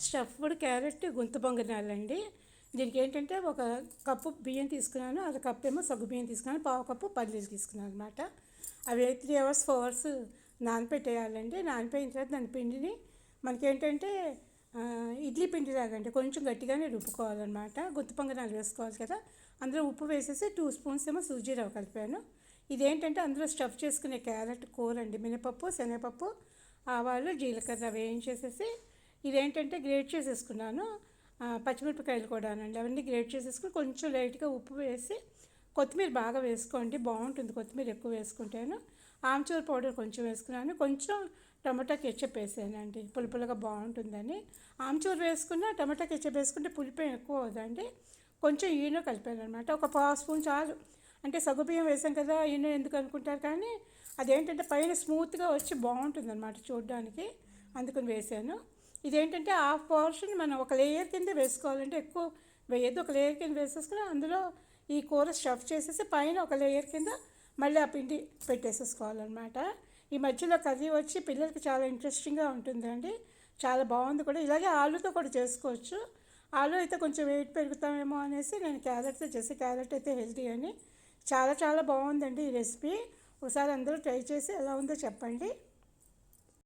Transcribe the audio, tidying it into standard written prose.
Stuffed carrot గుంత పొంగనాలండి. దీనికి ఏంటంటే ఒక కప్పు బియ్యం తీసుకున్నాను, అది కప్పు ఏమో సగ్గు బియ్యం తీసుకున్నాను, పావు కప్పు పల్లీలు తీసుకున్నాను అనమాట. అవి 3 అవర్స్ 4 అవర్స్ నానపెట్టేయాలండి. నానిపోయిన తర్వాత దాని పిండిని మనకేంటంటే ఇడ్లీ పిండి లాగండి కొంచెం గట్టిగానే రుబ్బుకోవాలన్నమాట. గుంత పొంగనాలు వేసుకోవాలి కదా, అందులో ఉప్పు వేసేసి 2 స్పూన్స్ ఏమో సూజీ రవ్వ కలిపాను. ఇదేంటంటే అందులో స్టఫ్ చేసుకునే క్యారెట్ కూర అండి. మినపప్పు, శనగపప్పు, ఆవాలు, జీలకర్ర వేయించేసేసి ఇదేంటంటే గ్రేట్ చేసేసుకున్నాను. పచ్చిమిరపకాయలు కూడానండి, అవన్నీ గ్రేట్ చేసేసుకుని కొంచెం లైట్గా ఉప్పు వేసి కొత్తిమీర బాగా వేసుకోండి, బాగుంటుంది కొత్తిమీర ఎక్కువ వేసుకుంటాను. ఆమ్చూర్ పౌడర్ కొంచెం వేసుకున్నాను, కొంచెం టమాటా కెచ్చప్ వేసానండి, పులుపులుగా బాగుంటుందని. ఆమ్చూర్ వేసుకున్న టమాటా కెచ్చప్ వేసుకుంటే పులుపు ఎక్కువ అవుతుందండి. కొంచెం ఈనో కలిపాను అనమాట, ఒక పావు స్పూన్ చాలు. అంటే సగ్గుబియ్యం వేసాం కదా, ఈనో ఎందుకు అనుకుంటారు, కానీ అదేంటంటే పైన స్మూత్గా వచ్చి బాగుంటుంది అనమాట చూడడానికి, అందుకని వేసాను. ఇదేంటంటే హాఫ్ పోర్షన్ మనం ఒక లేయర్ కింద వేసుకోవాలంటే ఎక్కువ వేయద్దు, ఒక లేయర్ కింద వేసేసుకుని అందులో ఈ కూర స్టఫ్ చేసేసి పైన ఒక లేయర్ కింద మళ్ళీ ఆ పిండి పెట్టేసేసుకోవాలన్నమాట. ఈ మధ్యలో కర్రీ వచ్చి పిల్లలకి చాలా ఇంట్రెస్టింగ్గా ఉంటుందండి, చాలా బాగుంది కూడా. ఇలాగే ఆలుతో కూడా చేసుకోవచ్చు. ఆలు అయితే కొంచెం వెయిట్ పెరుగుతామేమో అనేసి నేను క్యారెట్తో చేసి, క్యారెట్ అయితే హెల్తీ అని. చాలా చాలా బాగుందండి ఈ రెసిపీ. ఒకసారి అందరూ ట్రై చేసి ఎలా ఉందో చెప్పండి.